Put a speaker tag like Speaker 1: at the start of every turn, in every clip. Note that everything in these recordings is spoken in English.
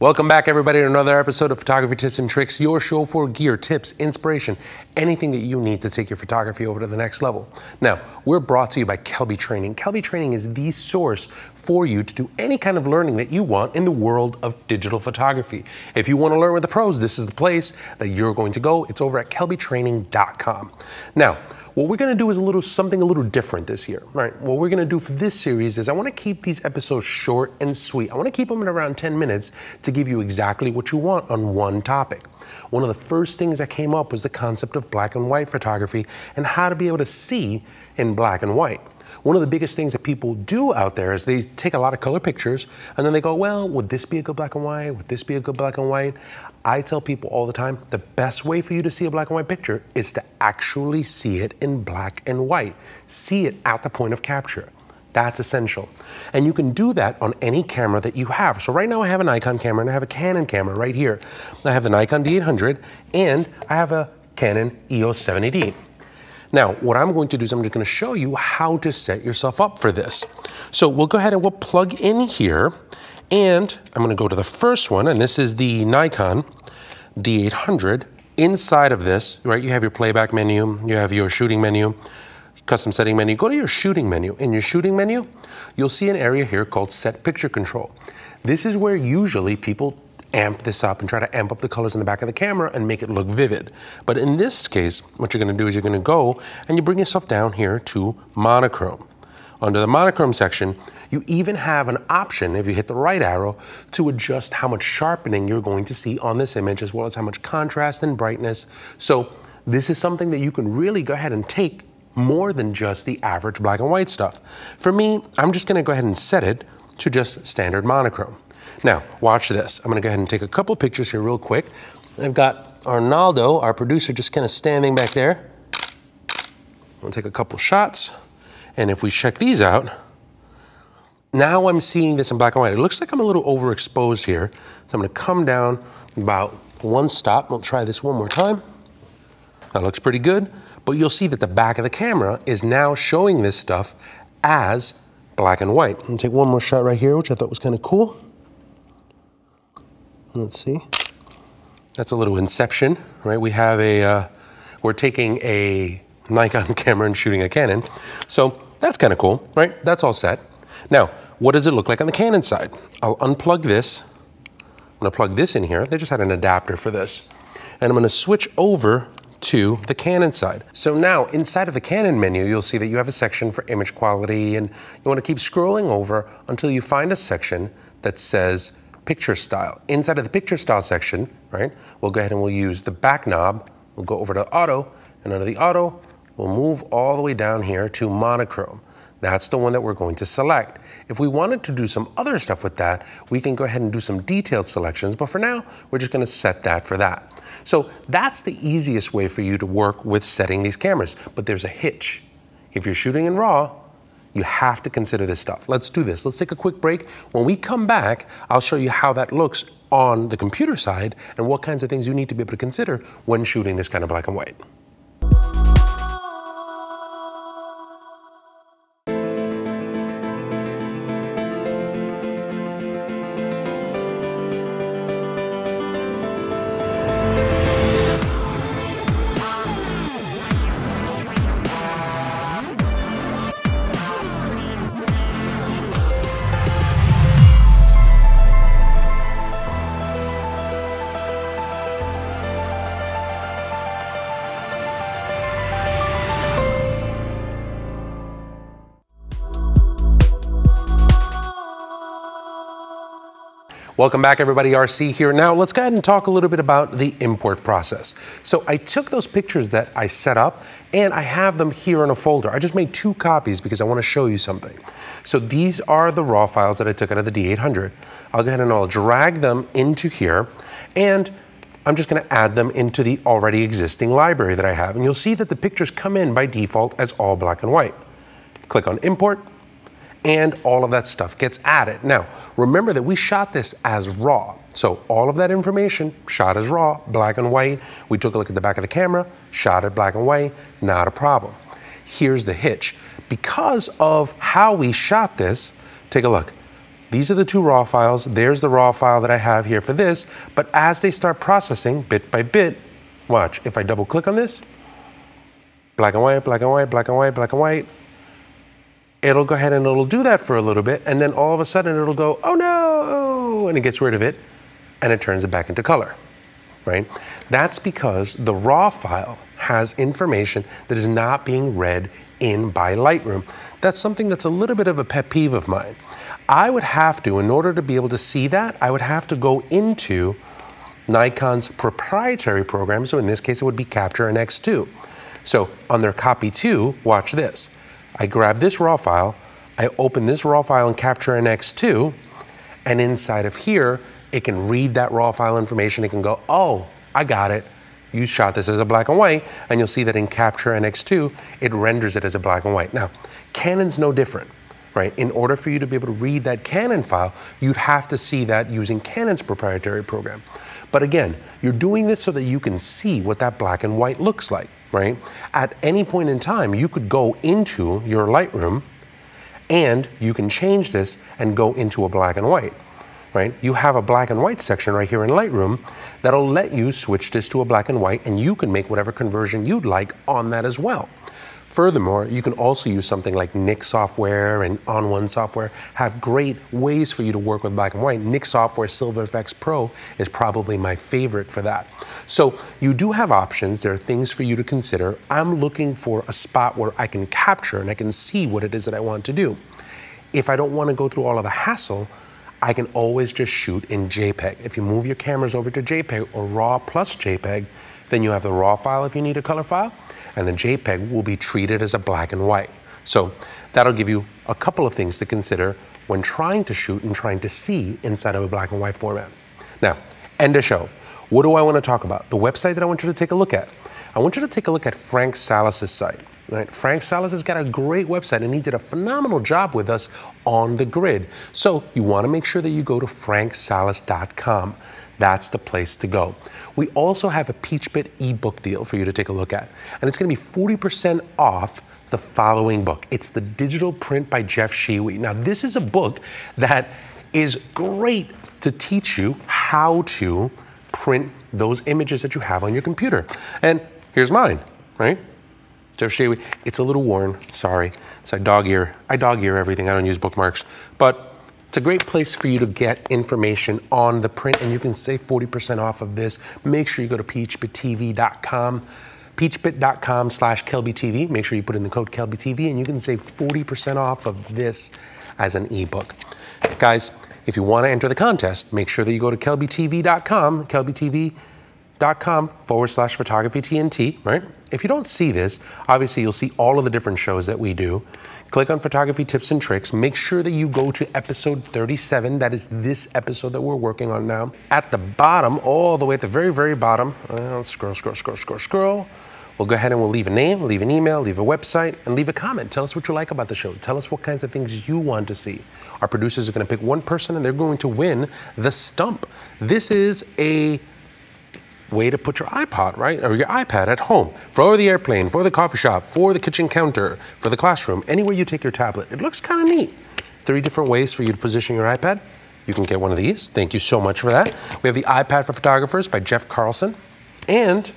Speaker 1: Welcome back, everybody, to another episode of Photography Tips and Tricks, your show for gear, tips, inspiration, anything that you need to take your photography over to the next level. Now, we're brought to you by Kelby Training. Kelby Training is the source for you to do any kind of learning that you want in the world of digital photography. If you want to learn with the pros, this is the place that you're going to go. It's over at kelbytraining.com. Now, what we're going to do is something a little different this year. Right? What we're going to do for this series is I want to keep these episodes short and sweet. I want to keep them at around 10 minutes to give you exactly what you want on one topic. One of the first things that came up was the concept of black and white photography and how to be able to see in black and white. One of the biggest things that people do out there is they take a lot of color pictures and then they go, well, would this be a good black and white? Would this be a good black and white? I tell people all the time, the best way for you to see a black and white picture is to actually see it in black and white. See it at the point of capture. That's essential. And you can do that on any camera that you have. So right now I have a Nikon camera and I have a Canon camera right here. I have the Nikon D800 and I have a Canon EOS 70D. Now, what I'm going to do is I'm just going to show you how to set yourself up for this. So we'll go ahead and we'll plug in here. And I'm going to go to the first one, and this is the Nikon D800. Inside of this, right, you have your playback menu, you have your shooting menu, custom setting menu. Go to your shooting menu. In your shooting menu, you'll see an area here called Set Picture Control. This is where usually people amp this up and try to amp up the colors in the back of the camera and make it look vivid. But in this case, what you're going to do is you're going to go and you bring yourself down here to monochrome. Under the monochrome section, you even have an option, if you hit the right arrow, to adjust how much sharpening you're going to see on this image, as well as how much contrast and brightness. So this is something that you can really go ahead and take more than just the average black and white stuff. For me, I'm just gonna go ahead and set it to just standard monochrome. Now, watch this. I'm gonna go ahead and take a couple pictures here real quick. I've got Arnaldo, our producer, just kind of standing back there. I'll take a couple shots. And if we check these out, now I'm seeing this in black and white. It looks like I'm a little overexposed here. So I'm gonna come down about one stop. We'll try this one more time. That looks pretty good, but you'll see that the back of the camera is now showing this stuff as black and white. I'm gonna take one more shot right here, which I thought was kind of cool. Let's see. That's a little inception, right? We have we're taking a Nikon camera and shooting a Canon. So that's kind of cool, right? That's all set. Now, what does it look like on the Canon side? I'll unplug this. I'm gonna plug this in here. They just had an adapter for this. And I'm gonna switch over to the Canon side. So now inside of the Canon menu, you'll see that you have a section for image quality, and you wanna keep scrolling over until you find a section that says picture style. Inside of the picture style section, right, we'll go ahead and we'll use the back knob. We'll go over to auto, and under the auto, we'll move all the way down here to monochrome. That's the one that we're going to select. If we wanted to do some other stuff with that, we can go ahead and do some detailed selections, but for now, we're just gonna set that for that. So that's the easiest way for you to work with setting these cameras, but there's a hitch. If you're shooting in RAW, you have to consider this stuff. Let's do this. Let's take a quick break. When we come back, I'll show you how that looks on the computer side and what kinds of things you need to be able to consider when shooting this kind of black and white. Welcome back, everybody. RC here. Now let's go ahead and talk a little bit about the import process. So I took those pictures that I set up and I have them here in a folder. I just made 2 copies because I want to show you something. So these are the raw files that I took out of the D800. I'll go ahead and I'll drag them into here, and I'm just going to add them into the already existing library that I have. And you'll see that the pictures come in by default as all black and white. Click on import, and all of that stuff gets added. Now, remember that we shot this as raw. So all of that information shot as raw, black and white. We took a look at the back of the camera, shot it black and white, not a problem. Here's the hitch. Because of how we shot this, take a look. these are the two raw files. There's the raw file that I have here for this. But as they start processing bit by bit, watch, if I double click on this, black and white, black and white, black and white, black and white, it'll go ahead and it'll do that for a little bit. And then all of a sudden it'll go, oh no, and it gets rid of it and it turns it back into color, right? That's because the raw file has information that is not being read in by Lightroom. That's something that's a little bit of a pet peeve of mine. I would have to, in order to be able to see that, I would have to go into Nikon's proprietary program. So in this case, it would be Capture and X2. So on their copy 2, watch this. I grab this raw file, I open this raw file in Capture and X2, and inside of here, it can read that raw file information. It can go, oh, I got it. You shot this as a black and white, and you'll see that in Capture and X2, it renders it as a black and white. Now, Canon's no different, right? In order for you to be able to read that Canon file, you'd have to see that using Canon's proprietary program. But again, you're doing this so that you can see what that black and white looks like, right? At any point in time, you could go into your Lightroom and you can change this and go into a black and white, right? You have a black and white section right here in Lightroom that'll let you switch this to a black and white, and you can make whatever conversion you'd like on that as well. Furthermore, you can also use something like Nik software and On One software, have great ways for you to work with black and white. Nik software Silver FX Pro is probably my favorite for that. So you do have options. There are things for you to consider. I'm looking for a spot where I can capture and I can see what it is that I want to do. If I don't want to go through all of the hassle, I can always just shoot in JPEG. If you move your cameras over to JPEG or RAW plus JPEG, then you have the RAW file if you need a color file, and the JPEG will be treated as a black and white. So that'll give you a couple of things to consider when trying to shoot and trying to see inside of a black and white format. Now, end of show. What do I want to talk about? The website that I want you to take a look at. I want you to take a look at Frank Salas's site. Right? Frank Salas has got a great website, and he did a phenomenal job with us on the grid. So you want to make sure that you go to franksalas.com. That's the place to go. We also have a PeachBit ebook deal for you to take a look at, and it's going to be 40% off the following book. It's the digital print by Jeff Shiwi. Now, this is a book that is great to teach you how to print those images that you have on your computer. And here's mine, right? Jeff Shiwi. It's a little worn, sorry. So I dog ear everything. I don't use bookmarks, but it's a great place for you to get information on the print, and you can save 40% off of this. Make sure you go to peachbittv.com, peachbit.com/KelbyTV. Make sure you put in the code KelbyTV, and you can save 40% off of this as an ebook. Guys, if you want to enter the contest, make sure that you go to kelbytv.com, kelbytv.com/photography-TNT, right? If you don't see this, obviously you'll see all of the different shows that we do. Click on Photography Tips and Tricks. Make sure that you go to episode 37. That is this episode that we're working on now. At the bottom, all the way at the very, very bottom, scroll. We'll go ahead and we'll leave a name, leave an email, leave a website, and leave a comment. Tell us what you like about the show. Tell us what kinds of things you want to see. Our producers are going to pick one person, and they're going to win the stump. This is a way to put your iPod, right, or your iPad at home, for the airplane, for the coffee shop, for the kitchen counter, for the classroom, anywhere you take your tablet. It looks kind of neat. 3 different ways for you to position your iPad. You can get one of these. Thank you so much for that. We have the iPad for Photographers by Jeff Carlson, and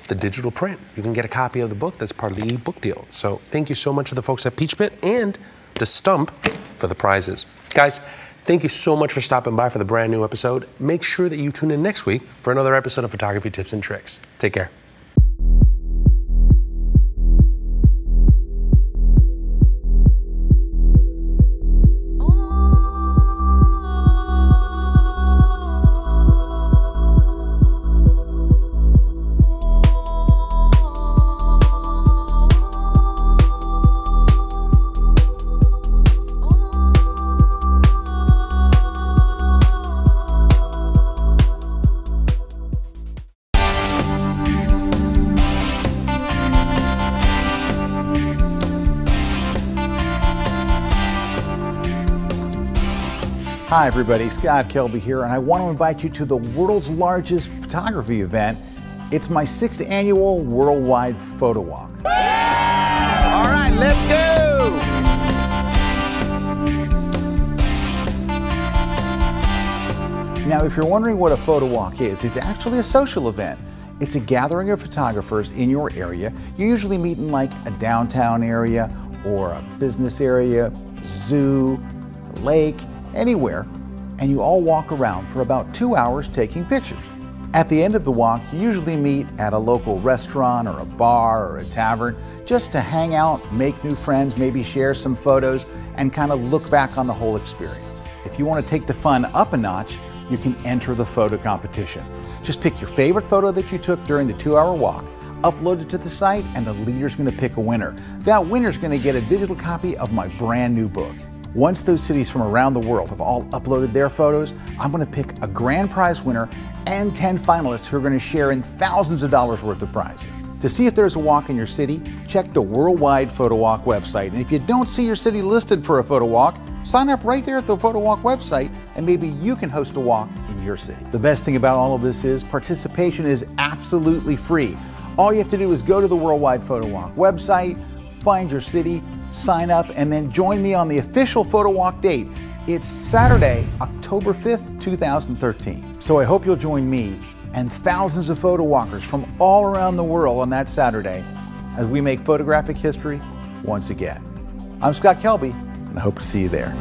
Speaker 1: the digital print. You can get a copy of the book. That's part of the ebook deal. So thank you so much to the folks at PeachBit and the Stump for the prizes. Guys, thank you so much for stopping by for the brand new episode. Make sure that you tune in next week for another episode of Photography Tips and Tricks. Take care.
Speaker 2: Hi everybody, Scott Kelby here, and I want to invite you to the world's largest photography event. It's my 6th annual Worldwide Photo Walk. All right, let's go! Now, if you're wondering what a photo walk is, it's actually a social event. It's a gathering of photographers in your area. You usually meet in like a downtown area or a business area, zoo, a lake, anywhere, and you all walk around for about 2 hours taking pictures. At the end of the walk, you usually meet at a local restaurant or a bar or a tavern just to hang out, make new friends, maybe share some photos, and kind of look back on the whole experience. If you want to take the fun up a notch, you can enter the photo competition. Just pick your favorite photo that you took during the 2-hour walk, upload it to the site, and the leader's going to pick a winner. That winner's going to get a digital copy of my brand new book. Once those cities from around the world have all uploaded their photos, I'm going to pick a grand prize winner and 10 finalists who are going to share in thousands of dollars worth of prizes. To see if there's a walk in your city, check the Worldwide Photo Walk website. And if you don't see your city listed for a photo walk, sign up right there at the Photo Walk website and maybe you can host a walk in your city. The best thing about all of this is participation is absolutely free. All you have to do is go to the Worldwide Photo Walk website, find your city, sign up, and then join me on the official photo walk date. It's Saturday, October 5th, 2013. So I hope you'll join me and thousands of photo walkers from all around the world on that Saturday as we make photographic history once again. I'm Scott Kelby, and I hope to see you there.